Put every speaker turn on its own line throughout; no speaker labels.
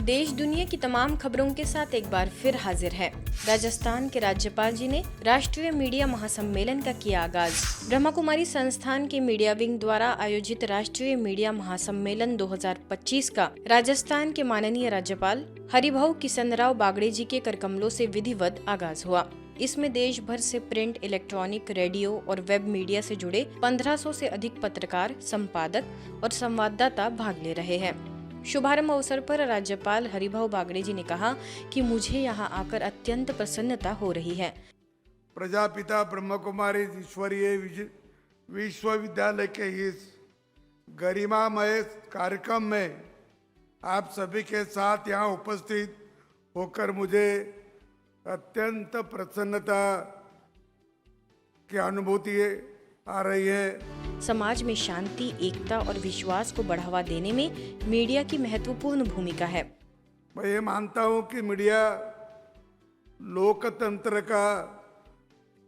देश दुनिया की तमाम खबरों के साथ एक बार फिर हाजिर है। राजस्थान के राज्यपाल जी ने राष्ट्रीय मीडिया महासम्मेलन का किया आगाज। ब्रह्मा कुमारी संस्थान के मीडिया विंग द्वारा आयोजित राष्ट्रीय मीडिया महासम्मेलन 2025 का राजस्थान के माननीय राज्यपाल हरिभाऊ किसनराव बागड़े जी के करकमलों से विधिवत आगाज हुआ। इसमें देश भर से प्रिंट, इलेक्ट्रॉनिक, रेडियो और वेब मीडिया से जुड़े 1500 से अधिक पत्रकार, संपादक और संवाददाता भाग ले रहे हैं। शुभारंभ अवसर पर राज्यपाल हरिभाऊ बागड़े जी ने कहा कि मुझे यहाँ आकर अत्यंत प्रसन्नता हो रही है।
प्रजापिता ब्रह्म कुमारी ईश्वरीय विश्वविद्यालय के इस गरिमामय कार्यक्रम में आप सभी के साथ यहाँ उपस्थित होकर मुझे अत्यंत प्रसन्नता की अनुभूति आ रही है।
समाज में शांति, एकता और विश्वास को बढ़ावा देने में मीडिया की महत्वपूर्ण भूमिका है।
मैं ये मानता हूँ कि मीडिया लोकतंत्र का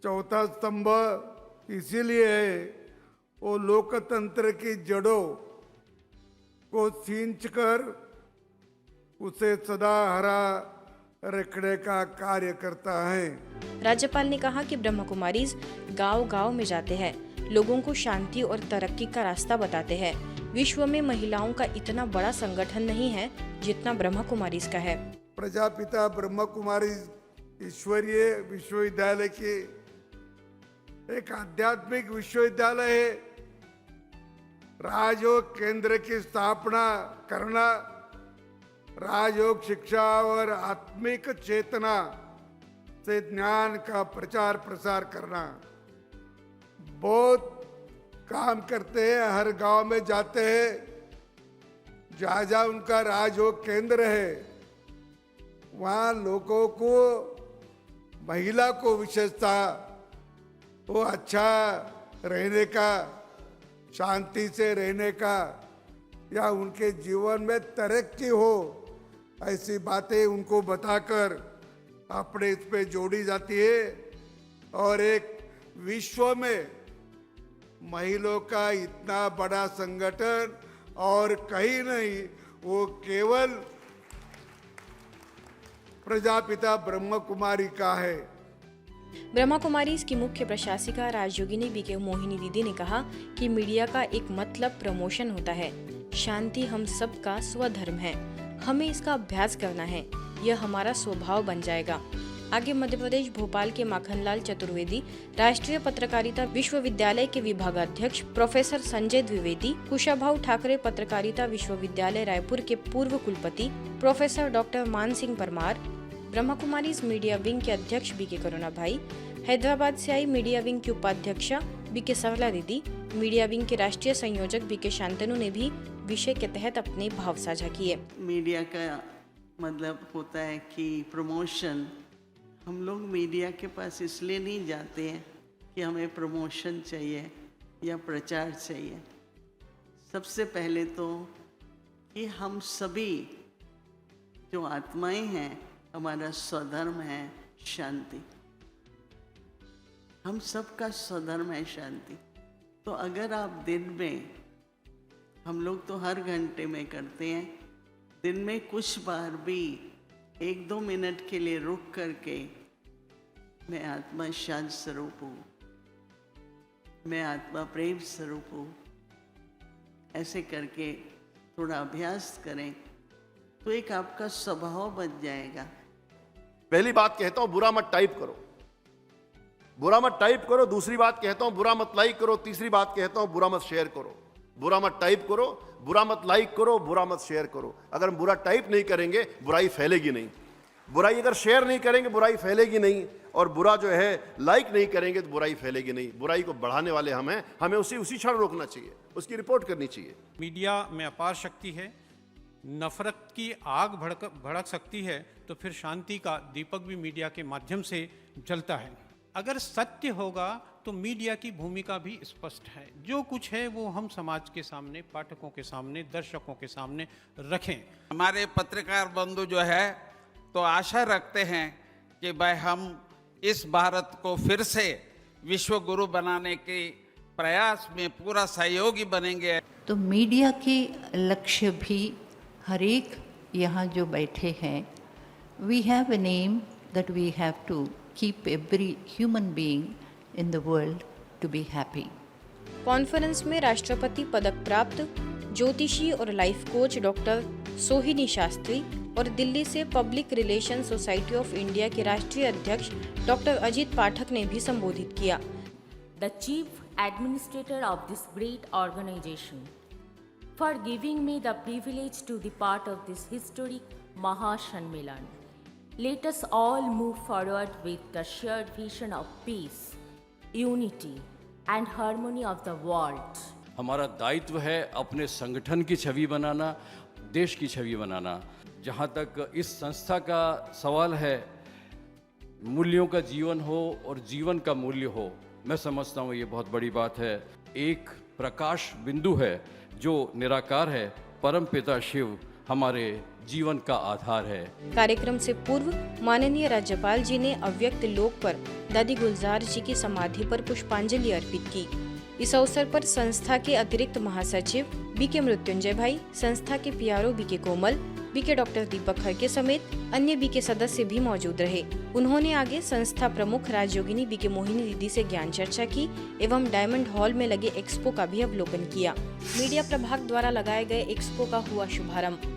चौथा स्तंभ इसीलिए है, वो लोकतंत्र की जड़ों को सींचकर उसे सदा हरा रखने का कार्य करता है।
राज्यपाल ने कहा कि ब्रह्मा कुमारीज गांव-गांव में जाते हैं, लोगों को शांति और तरक्की का रास्ता बताते हैं। विश्व में महिलाओं का इतना बड़ा संगठन नहीं है जितना ब्रह्मा कुमारीज का है।
प्रजापिता ब्रह्मा कुमारी ईश्वरीय विश्वविद्यालय की एक आध्यात्मिक विश्वविद्यालय है। राजयोग केंद्र की स्थापना करना, राजयोग शिक्षा और आत्मिक चेतना से ज्ञान का प्रचार प्रसार करना, बहुत काम करते हैं। हर गांव में जाते हैं, जहाँ जहाँ उनका राजयोग केंद्र है वहाँ लोगों को, महिला को विशेषता वो अच्छा रहने का, शांति से रहने का या उनके जीवन में तरक्की हो, ऐसी बातें उनको बताकर अपने इस पे जोड़ी जाती है। और एक विश्व में महिलाओं का इतना बड़ा संगठन और कहीं नहीं, वो केवल प्रजापिता ब्रह्म कुमारी का है।
ब्रह्मा कुमारी की मुख्य प्रशासिका राजयोगिनी बीके मोहिनी दीदी ने कहा कि मीडिया का एक मतलब प्रमोशन होता है। शांति हम सबका स्वधर्म है, हमें इसका अभ्यास करना है, यह हमारा स्वभाव बन जाएगा। आगे मध्य प्रदेश भोपाल के माखनलाल चतुर्वेदी, राष्ट्रीय पत्रकारिता विश्वविद्यालय के विभागाध्यक्ष प्रोफेसर संजय द्विवेदी, कुशाभाऊ ठाकरे पत्रकारिता विश्वविद्यालय रायपुर के पूर्व कुलपति प्रोफेसर डॉक्टर मान सिंह परमार, ब्रह्मा कुमारी मीडिया विंग के अध्यक्ष बीके करुणा भाई, हैदराबाद से आई मीडिया विंग की उपाध्यक्षा बीके सरला दीदी, मीडिया विंग के राष्ट्रीय संयोजक बीके शांतनु ने भी विषय के तहत अपने भाव साझा किए।
मीडिया का मतलब होता है कि प्रमोशन। हम लोग मीडिया के पास इसलिए नहीं जाते हैं कि हमें प्रमोशन चाहिए या प्रचार चाहिए। सबसे पहले तो कि हम सभी जो आत्माएं हैं, हमारा स्वधर्म है शांति। हम सबका स्वधर्म है शांति। तो अगर आप दिन में, हम लोग तो हर घंटे में करते हैं, दिन में कुछ बार भी 1-2 मिनट के लिए रुक करके मैं आत्मा शांत स्वरूप हूँ, मैं आत्मा प्रेम स्वरूप हूँ, ऐसे करके थोड़ा अभ्यास करें तो एक आपका स्वभाव बन जाएगा।
पहली बात कहता हूं, बुरा मत टाइप करो, बुरा मत टाइप करो। दूसरी बात कहता हूं, बुरा मत लाइक करो। तीसरी बात कहता हूं, बुरा मत शेयर करो। बुरा मत टाइप करो, बुरा मत लाइक करो, बुरा मत शेयर करो। अगर हम बुरा टाइप नहीं करेंगे, बुराई फैलेगी नहीं। बुराई अगर शेयर नहीं करेंगे, बुराई फैलेगी नहीं। और बुरा जो है लाइक नहीं करेंगे तो बुराई फैलेगी नहीं। बुराई को बढ़ाने वाले हम हैं, हमें उसी क्षण रोकना चाहिए, उसकी रिपोर्ट करनी चाहिए।
मीडिया में अपार शक्ति है। नफरत की आग भड़क सकती है तो फिर शांति का दीपक भी मीडिया के माध्यम से जलता है। अगर सत्य होगा तो मीडिया की भूमिका भी स्पष्ट है। जो कुछ है वो हम समाज के सामने, पाठकों के सामने, दर्शकों के सामने रखें।
हमारे पत्रकार बंधु जो है तो आशा रखते हैं कि भाई हम इस भारत को फिर से विश्व गुरु बनाने के प्रयास में पूरा सहयोगी बनेंगे।
तो मीडिया के लक्ष्य भी हर एक यहाँ जो बैठे हैं, we have an aim that we have to keep every human being in the world to be happy.
Conference में राष्ट्रपति पदक प्राप्त ज्योतिषी और लाइफ कोच डॉक्टर सोहिनी शास्त्री और दिल्ली से public relation society of India के राष्ट्रीय अध्यक्ष डॉक्टर अजीत पाठक ने भी संबोधित किया।
The Chief Administrator of this great organization, for giving me the privilege to be part of this historic Mahashanmelan. Let us all move forward with the shared vision of peace, unity and harmony of the world.
हमारा दायित्व है अपने संगठन की छवि बनाना, देश की छवि बनाना। जहाँ तक इस संस्था का सवाल है, मूल्यों का जीवन हो और जीवन का मूल्य हो, मैं समझता हूँ ये बहुत बड़ी बात है। एक प्रकाश बिंदु है जो निराकार है, परम पिता शिव हमारे जीवन का आधार है।
कार्यक्रम से पूर्व माननीय राज्यपाल जी ने अव्यक्त लोक पर दादी गुलजार जी की समाधि पर पुष्पांजलि अर्पित की। इस अवसर पर संस्था के अतिरिक्त महासचिव बीके मृत्युंजय भाई, संस्था के पीआरओ बीके कोमल, बीके डॉक्टर दीपक खड़के समेत अन्य बीके सदस्य भी मौजूद रहे। उन्होंने आगे संस्था प्रमुख राजयोगिनी बीके मोहिनी दीदी से ज्ञान चर्चा की एवं डायमंड हॉल में लगे एक्सपो का भी अवलोकन किया। मीडिया प्रभाग द्वारा लगाए गए एक्सपो का हुआ शुभारंभ।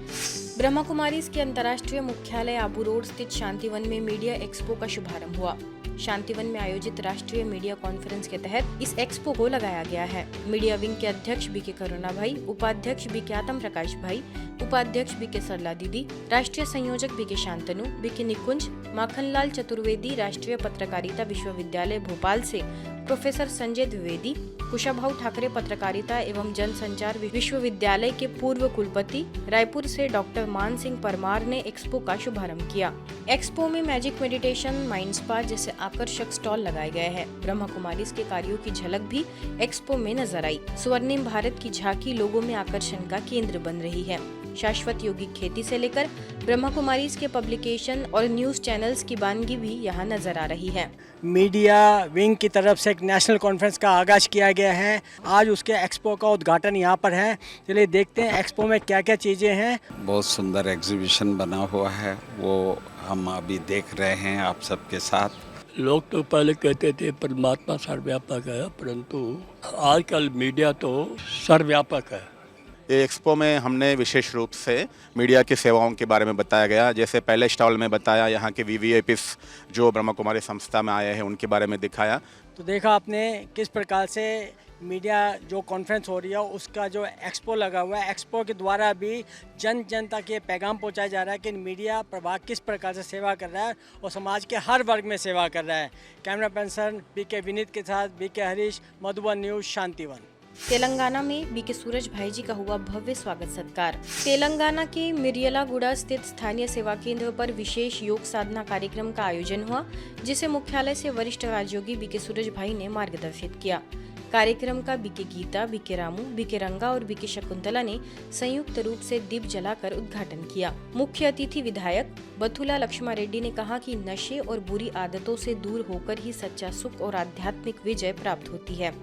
ब्रह्मा कुमारीज के अंतर्राष्ट्रीय मुख्यालय आबू रोड स्थित शांतिवन में मीडिया एक्सपो का शुभारंभ हुआ। शांतिवन में आयोजित राष्ट्रीय मीडिया कॉन्फ्रेंस के तहत इस एक्सपो को लगाया गया है। मीडिया विंग के अध्यक्ष बीके करुणा भाई, उपाध्यक्ष बीके आतम प्रकाश भाई, उपाध्यक्ष बीके सरला दीदी, राष्ट्रीय संयोजक बीके शांतनु, बीके निकुंज, माखनलाल चतुर्वेदी, राष्ट्रीय पत्रकारिता विश्वविद्यालय भोपाल से प्रोफेसर संजय द्विवेदी, कुशाभाऊ ठाकरे पत्रकारिता एवं जनसंचार विश्वविद्यालय के पूर्व कुलपति, रायपुर से डॉक्टर मान सिंह परमार ने एक्सपो का शुभारंभ किया। एक्सपो में मैजिक मेडिटेशन, माइंड स्पा जैसे आकर्षक स्टॉल लगाए गए हैं। ब्रह्मा कुमारीज के कार्यों की झलक भी एक्सपो में नजर आई। स्वर्णिम भारत की झांकी लोगों में आकर्षण का केंद्र बन रही है। शाश्वत यौगिक खेती से लेकर ब्रह्मा कुमारीज के पब्लिकेशन और न्यूज चैनल्स की बानगी भी यहाँ नजर आ रही है।
मीडिया विंग की तरफ से एक नेशनल कॉन्फ्रेंस का आगाज किया गया है। आज उसके एक्सपो का उद्घाटन यहाँ पर है। चलिए देखते हैं एक्सपो में क्या क्या चीज़ें हैं।
बहुत सुंदर एग्जीबिशन बना हुआ है, वो हम अभी देख रहे हैं आप सबके साथ।
लोग तो पहले कहते थे परमात्मा सर्वव्यापक है, परंतु आजकल मीडिया तो सर्वव्यापक है।
एक्सपो में हमने विशेष रूप से मीडिया की सेवाओं के बारे में बताया गया। जैसे पहले स्टॉल में बताया, यहाँ के वीवीआईपीस जो ब्रह्मा कुमारी संस्था में आए हैं उनके बारे में दिखाया।
तो देखा आपने किस प्रकार से मीडिया जो कॉन्फ्रेंस हो रही है उसका जो एक्सपो लगा हुआ है, एक्सपो के द्वारा भी जन जन तक ये पैगाम पहुंचाया जा रहा है कि मीडिया प्रभाग किस प्रकार से सेवा कर रहा है और समाज के हर वर्ग में सेवा कर रहा है। कैमरा पर्सन बीके विनीत के साथ बीके हरीश, मधुबन न्यूज, शांतिवन।
तेलंगाना में बीके सूरज भाई जी का हुआ भव्य स्वागत सत्कार। तेलंगाना के मिरियलागुड़ा स्थित स्थानीय सेवा केंद्र पर विशेष योग साधना कार्यक्रम का आयोजन हुआ, जिसे मुख्यालय से वरिष्ठ राजयोगी बीके सूरज भाई ने मार्गदर्शित किया। कार्यक्रम का BK Geeta, BK Ramu, BK Ranga और बीके शकुंतला ने संयुक्त रूप से दीप जलाकर उद्घाटन किया। मुख्य अतिथि विधायक बथुला लक्ष्मा रेड्डी ने कहा कि नशे और बुरी आदतों से दूर होकर ही सच्चा सुख और आध्यात्मिक विजय प्राप्त होती है।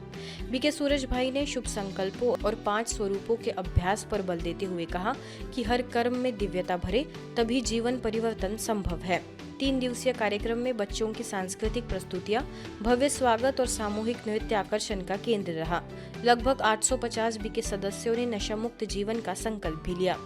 बीके सूरज भाई ने शुभ संकल्पों और 5 स्वरूपों के अभ्यास पर बल देते हुए कहा कि हर कर्म में दिव्यता भरे तभी जीवन परिवर्तन संभव है। 3 दिवसीय कार्यक्रम में बच्चों की सांस्कृतिक प्रस्तुतियां, भव्य स्वागत और सामूहिक नृत्य आकर्षण का केंद्र रहा। लगभग 850 बीके सदस्यों ने नशा मुक्त जीवन का संकल्प भी लिया।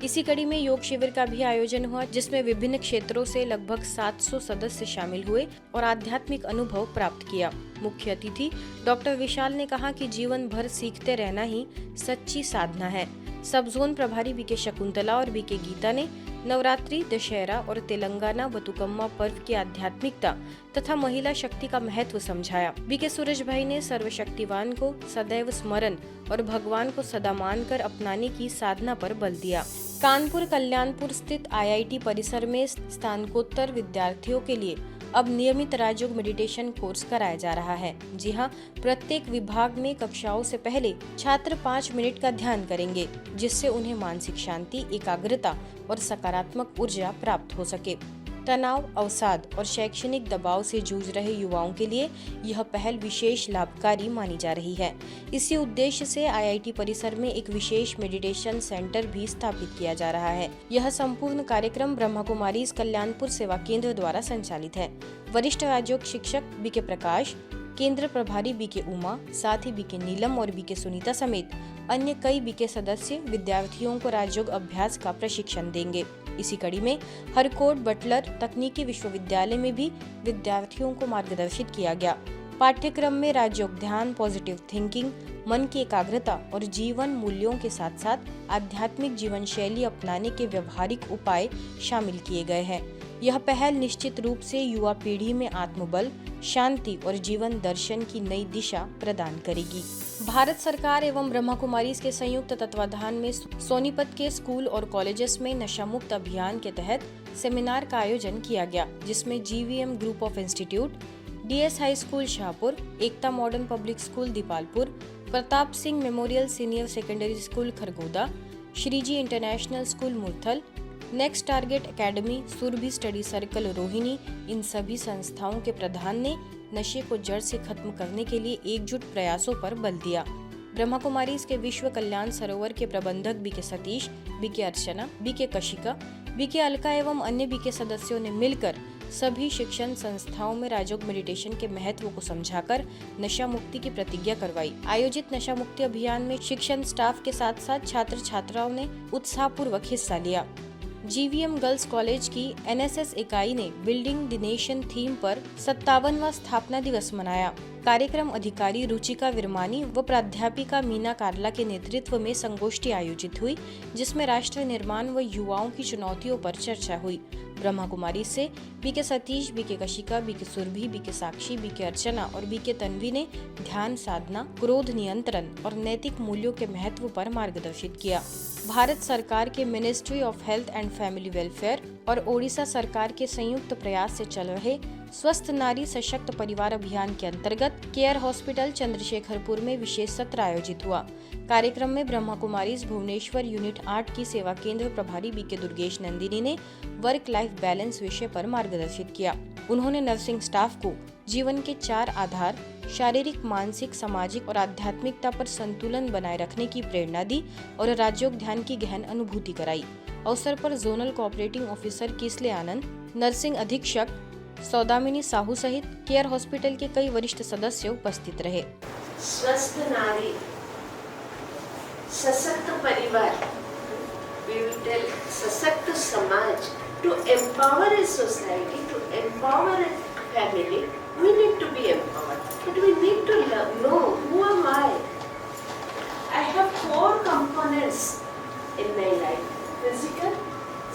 इसी कड़ी में योग शिविर का भी आयोजन हुआ, जिसमें विभिन्न क्षेत्रों से लगभग 700 सदस्य शामिल हुए और आध्यात्मिक अनुभव प्राप्त किया। मुख्य अतिथि डॉक्टर विशाल ने कहा कि जीवन भर सीखते रहना ही सच्ची साधना है। सब जोन प्रभारी बीके शकुंतला और बीके गीता ने नवरात्रि, दशहरा और तेलंगाना बतुकम्मा पर्व की आध्यात्मिकता तथा महिला शक्ति का महत्व समझाया। बीके सूरज भाई ने सर्वशक्तिवान को सदैव स्मरण और भगवान को सदा मानकर अपनाने की साधना पर बल दिया। कानपुर कल्याणपुर स्थित IIT परिसर में स्नातकोत्तर विद्यार्थियों के लिए अब नियमित राजयोग मेडिटेशन कोर्स कराया जा रहा है। जी हाँ, प्रत्येक विभाग में कक्षाओं से पहले छात्र 5 मिनट का ध्यान करेंगे, जिससे उन्हें मानसिक शांति, एकाग्रता और सकारात्मक ऊर्जा प्राप्त हो सके। तनाव, अवसाद और शैक्षणिक दबाव से जूझ रहे युवाओं के लिए यह पहल विशेष लाभकारी मानी जा रही है। इसी उद्देश्य से IIT परिसर में एक विशेष मेडिटेशन सेंटर भी स्थापित किया जा रहा है। यह संपूर्ण कार्यक्रम ब्रह्मा कुमारीज कल्याणपुर सेवा केंद्र द्वारा संचालित है। वरिष्ठ राजयोग शिक्षक BK प्रकाश, केंद्र प्रभारी BK उमा, साथ ही BK नीलम और BK सुनीता समेत अन्य कई BK सदस्य विद्यार्थियों को राजयोग अभ्यास का प्रशिक्षण देंगे। इसी कड़ी में हरकोट बटलर तकनीकी विश्वविद्यालय में भी विद्यार्थियों को मार्गदर्शित किया गया। पाठ्यक्रम में राजयोग ध्यान, पॉजिटिव थिंकिंग, मन की एकाग्रता और जीवन मूल्यों के साथ साथ आध्यात्मिक जीवन शैली अपनाने के व्यवहारिक उपाय शामिल किए गए हैं। यह पहल निश्चित रूप से युवा पीढ़ी में आत्मबल, शांति और जीवन दर्शन की नई दिशा प्रदान करेगी। भारत सरकार एवं ब्रह्मा कुमारीज के संयुक्त तत्वाधान में सोनीपत के स्कूल और कॉलेजेस में नशा मुक्त अभियान के तहत सेमिनार का आयोजन किया गया, जिसमें GVM group of institute, DS high school Shahpur, Ekta modern public school Dipalpur, Pratap Singh memorial senior secondary school Kharkhoda, Shriji international school Murthal, next target academy, Surabhi study circle Rohini, इन सभी संस्थाओं के प्रधान ने नशे को जड़ से खत्म करने के लिए एकजुट प्रयासों पर बल दिया। ब्रह्मा कुमारीज के विश्व कल्याण सरोवर के प्रबंधक BK सतीश, BK अर्चना, BK कशिका, BK अलका एवं अन्य BK सदस्यों ने मिलकर सभी शिक्षण संस्थाओं में राजयोग मेडिटेशन के महत्व को समझाकर नशा मुक्ति की प्रतिज्ञा करवाई। आयोजित नशा मुक्ति अभियान में शिक्षण स्टाफ के साथ साथ छात्र छात्राओं ने उत्साहपूर्वक हिस्सा लिया। GVM गर्ल्स कॉलेज की NSS इकाई ने बिल्डिंग द नेशन थीम पर 57वां स्थापना दिवस मनाया। कार्यक्रम अधिकारी रुचिका विरमानी व प्राध्यापिका मीना कार्ला के नेतृत्व में संगोष्ठी आयोजित हुई, जिसमें राष्ट्र निर्माण व युवाओं की चुनौतियों पर चर्चा हुई। ब्रह्मा कुमारी से BK Satish, BK Kashika, BK Surabhi, BK साक्षी, BK अर्चना और BK तन्वी ने ध्यान साधना, क्रोध नियंत्रण और नैतिक मूल्यों के महत्व पर मार्गदर्शित किया। भारत सरकार के ministry of health and family welfare और ओडिशा सरकार के संयुक्त प्रयास से चल रहे स्वस्थ नारी सशक्त परिवार अभियान के अंतर्गत केयर हॉस्पिटल चंद्रशेखरपुर में विशेष सत्र आयोजित हुआ। कार्यक्रम में ब्रह्मा कुमारीज भुवनेश्वर यूनिट 8 की सेवा केंद्र प्रभारी BK दुर्गेश नंदिनी ने वर्क लाइफ बैलेंस विषय पर मार्गदर्शित किया। उन्होंने नर्सिंग स्टाफ को जीवन के 4 आधार शारीरिक, मानसिक, सामाजिक और आध्यात्मिकता पर संतुलन बनाए रखने की प्रेरणा दी और राजयोग ध्यान की गहन अनुभूति कराई। अवसर पर जोनल कोऑपरेटिंग ऑफिसर किसले आनंद, नर्सिंग अधीक्षक सौदामिनी साहू सहित केयर हॉस्पिटल के कई वरिष्ठ सदस्य उपस्थित रहे।
स्वस्थ नारी, सशक्त परिवार, सशक्त समाज, to empower a society, to empower a family, we need to be empowered. But we need to know who am I. I have 4 components in my life. Physical,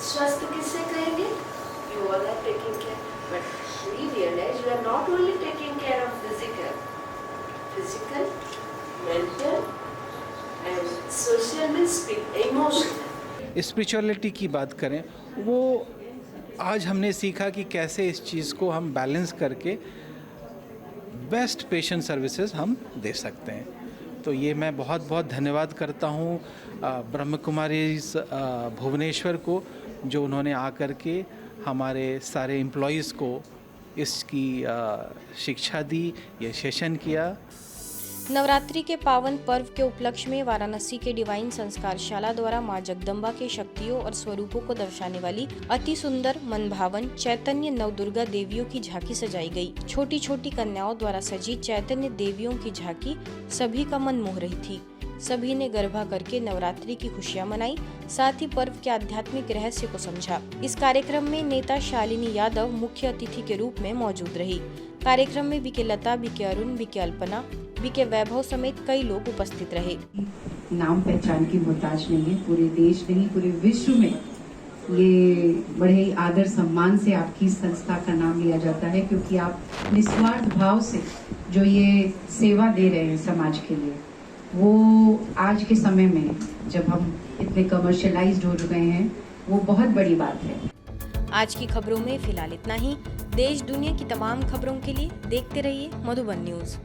स्वस्थ किसे कहेंगे? You all are taking care. But we realize you are not only taking care of physical, mental, and social means emotional.
Spirituality की बात करें, वो आज हमने सीखा कि कैसे इस चीज़ को हम बैलेंस करके बेस्ट पेशेंट सर्विसेज हम दे सकते हैं। तो ये मैं बहुत बहुत धन्यवाद करता हूँ ब्रह्म कुमारीज भुवनेश्वर को, जो उन्होंने आकर के हमारे सारे एम्प्लॉयज़ को इसकी शिक्षा दी, ये सेशन किया।
नवरात्रि के पावन पर्व के उपलक्ष्य में वाराणसी के डिवाइन संस्कारशाला द्वारा मां जगदम्बा के शक्तियों और स्वरूपों को दर्शाने वाली अति सुंदर, मनभावन चैतन्य नवदुर्गा देवियों की झांकी सजाई गई। छोटी छोटी कन्याओं द्वारा सजी चैतन्य देवियों की झांकी सभी का मन मोह रही थी। सभी ने गरबा करके नवरात्रि की खुशियां मनाई, साथ ही पर्व के आध्यात्मिक रहस्य को समझा। इस कार्यक्रम में नेता शालिनी यादव मुख्य अतिथि के रूप में मौजूद रही। कार्यक्रम में BK लता, BK Arun, BK Alpana, BK वैभव समेत कई लोग उपस्थित रहे।
नाम पहचान की मोहताज नहीं है, पूरे देश नहीं पूरे विश्व में ये बड़े ही आदर सम्मान से आपकी संस्था का नाम लिया जाता है, क्योंकि आप निस्वार्थ भाव से जो ये सेवा दे रहे हैं समाज के लिए, वो आज के समय में जब हम इतने कमर्शियलाइज्ड हो गए हैं, वो बहुत बड़ी बात है।
आज की खबरों में फिलहाल इतना ही। देश दुनिया की तमाम खबरों के लिए देखते रहिए मधुबन न्यूज।